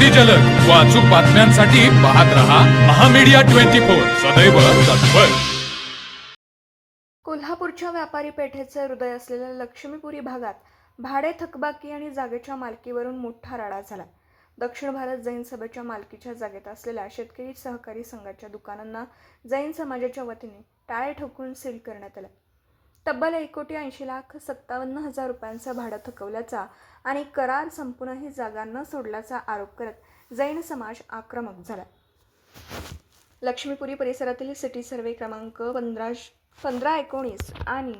अगदी जलद व अचूक बातम्यांसाठी पाहत रहा महामीडिया 24 सदैव तत्पर। कोल्हापूरच्या व्यापारी पेठेचे हृदय असलेल्या लक्ष्मीपुरी भागात भाडे थकबाकी आणि जागेच्या मालकीवरून मोठा राडा झाला। दक्षिण भारत जैन सभेच्या मालकीच्या जागेत असलेल्या शेतकरी सहकारी संघाच्या दुकानांना जैन समाजाच्या वतीने टाळे ठोकून सील करण्यात आलं। तब्बल 1,80,57,000 रुपयांचं भाडं थकवल्याचा आणि करार संपूनही जागा न सोडल्याचा आरोप करत जैन समाज आक्रमक झाला। लक्ष्मीपुरी परिसरातील सिटी सर्वे क्रमांक 1519 आणि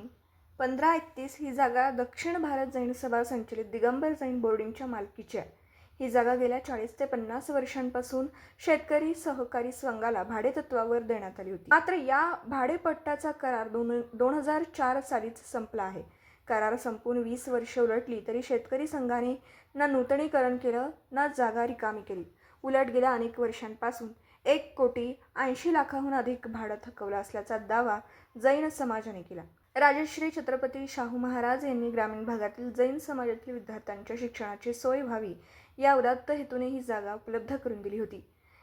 1531 ही जागा दक्षिण भारत जैन सभा संचलित दिगंबर जैन बोर्डिंगच्या मालकीची आहे। ही जागा गेल्या 40 ते 50 वर्षांपासून शेतकरी सहकारी संघाला भाडेतत्वावर देण्यात आली होती। मात्र या भाडेपट्ट्याचा करार 2004 सालीच संपला आहे। करार संपून 20 वर्षे उलटली तरी शेतकरी संघाने ना नूतनीकरण केलं ना जागा रिकामी केली। उलट गेल्या अनेक वर्षांपासून 1,80,00,000 अधिक भाडं थकवलं असल्याचा दावा जैन समाजाने केला। राजश्री छत्रपती शाहू महाराज यांनी ग्रामीण भागातील जैन समाजातील विद्यार्थ्यांच्या शिक्षणाची सोय व्हावी या उदात्त हेतूने ही जागा उपलब्ध करून दिली होती।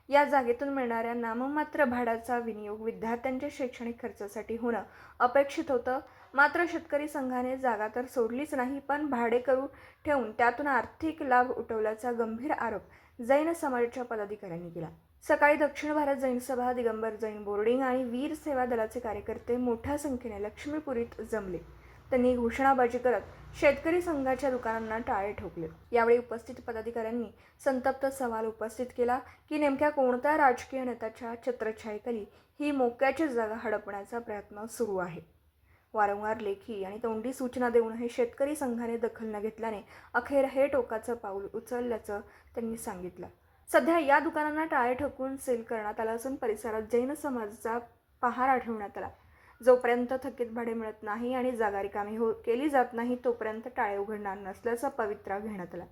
या जागेतून मिळणाऱ्या नाममात्र भाड्याचा विनियोग विद्यार्थ्यांच्या शैक्षणिक खर्चासाठी होणं अपेक्षित होतं। मात्र शेतकरी संघाने जागा तर सोडलीच नाही, पण भाडे करू ठेवून त्यातून आर्थिक लाभ उठवल्याचा गंभीर आरोप जैन समाजाच्या पदाधिकाऱ्यांनी केला। सकाळी दक्षिण भारत जैन सभा, दिगंबर जैन बोर्डिंग आणि वीर सेवा दलाचे कार्यकर्ते मोठ्या संख्येने लक्ष्मीपुरीत जमले। त्यांनी घोषणाबाजी करत शेतकरी संघाच्या दुकानांना टाळे ठोकले। यावेळी उपस्थित पदाधिकाऱ्यांनी संतप्त सवाल उपस्थित केला की नेमक्या कोणत्या राजकीय नेत्याच्या छत्रछायेखाली ही मोक्याची जागा हडपण्याचा प्रयत्न सुरू आहे। वारंवार लेखी आणि तोंडी सूचना देऊनही शेतकरी संघाने दखल न घेतल्याने अखेर हे टोकाचं पाऊल उचलल्याचं त्यांनी सांगितलं। सध्या या दुकानांना टाळे ठोकून सील करण्यात आलं असून परिसरात जैन समाजाचा पहारा ठेवण्यात आला। जोपर्यंत थकीत भाडे मिळत नाही आणि जागा रिकामी केली जात नाही तोपर्यंत टाळे उघडणार नसल्याचा पवित्रा घेण्यात आला।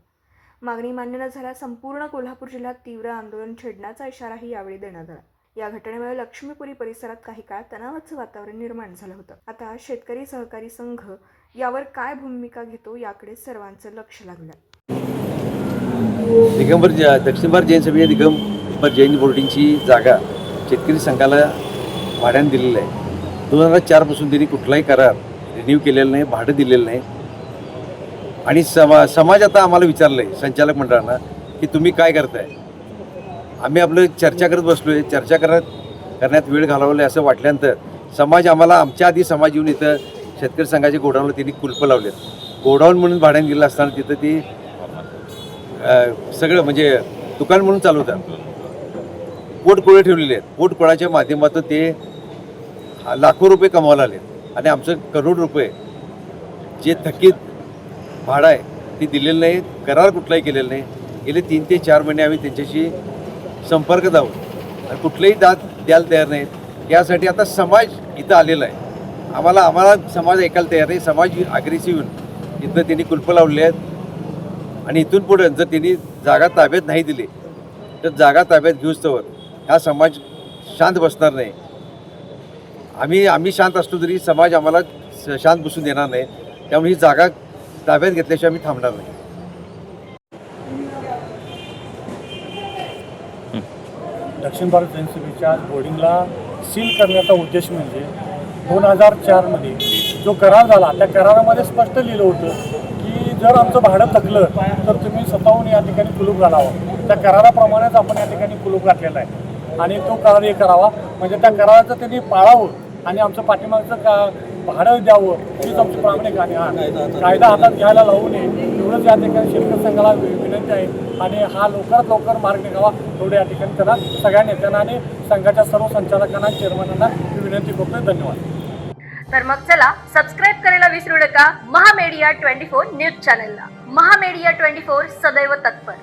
मागणी मान्य न झाल्यास संपूर्ण कोल्हापूर जिल्ह्यात तीव्र आंदोलन छेडण्याचा इशाराही यावेळी देण्यात आला। या घटनेमुळे लक्ष्मीपुरी परिसरात काही काळ तणावाचं वातावरण निर्माण झालं होतं। आता शेतकरी सहकारी संघ यावर काय भूमिका घेतो याकडे सर्वांचं लक्ष लागलं। दक्षिण भारत जैन सभेच्या दिगंबर जैन बोर्डिंगची जागा शेतकरी संघाला भाड्याने दिलेली आहे। 2004 पासून त्यांनी कुठलाही करार रिन्यू केलेला नाही, भाडं दिलेलं नाही। आणि समाज आता आम्हाला विचारलं आहे संचालक मंडळांना की तुम्ही काय करताय। आम्ही आपलं चर्चा करत बसलो आहे। चर्चा करण्यात वेळ घालवला असं वाटल्यानंतर समाज आम्हाला आमच्या आधी समाज येऊन इथं शेतकरी संघाच्या गोडाऊनला त्यांनी कुलपं लावलेत। गोडाऊन म्हणून भाड्याने दिलं असताना तिथं ती सगळं म्हणजे दुकान म्हणून चालवतात। पोटकोळे ठेवलेले आहेत। पोटकोळाच्या माध्यमातून ते लाखो रुपये कमवायला आले आणि आमचं करोड रुपये जे थकीत भाडं आहे ते दिलेलं नाही, करार कुठलाही केलेला नाही। गेले 3 ते 4 महिने आम्ही त्यांच्याशी संपर्क आहोत आणि कुठलेही दाद द्यायला तयार नाहीत। यासाठी आता समाज इथं आलेला आहे। आम्हाला समाज ऐकायला तयार नाही। समाज अग्रेसिव्ह येऊन इथं त्यांनी कुलपं लावले आहेत आणि इथून पुढे जर त्यांनी जागा ताब्यात नाही दिली तर जागा ताब्यात घेऊस्तवर हा समाज शांत बसणार नाही। आम्ही शांत असलो तरी समाज आम्हाला शांत बसून देणार नाही। त्यामुळे ही जागा ताब्यात घेतल्याशिवाय आम्ही थांबणार नाही। दक्षिण भारत जैन सभेच्या बोर्डिंगला सील करण्याचा उद्देश म्हणजे 2004 मध्ये जो करार झाला त्या करारामध्ये स्पष्ट लिहिलं होतं की जर आमचं भाडं थकलं तर तुम्ही स्वतःहून या ठिकाणी कुलूप घालावं। त्या कराराप्रमाणेच आपण या ठिकाणी कुलूप घातलेला आहे आणि तो करार हे करावा म्हणजे त्या कराराचं त्यांनी पाळावं आणि आमचं पाठीमागचं भाडं द्यावं हीच आमची प्रामाणिक आणि कायदा हातात घ्यायला लावू नये एवढंच या ठिकाणी शेतकरी संघाला विनंती आहे आणि हा लवकरात लवकर मार्ग निघावा एवढं या ठिकाणी त्यांना सगळ्या नेत्यांना आणि संघाच्या सर्व संचालकांना चेअरमॅनांना विनंती करतोय। धन्यवाद। तर मग चला सबस्क्राईब करायला विसरू नका महामीडिया 24 न्यूज चॅनलला। महामीडिया 24 सदैव तत्पर।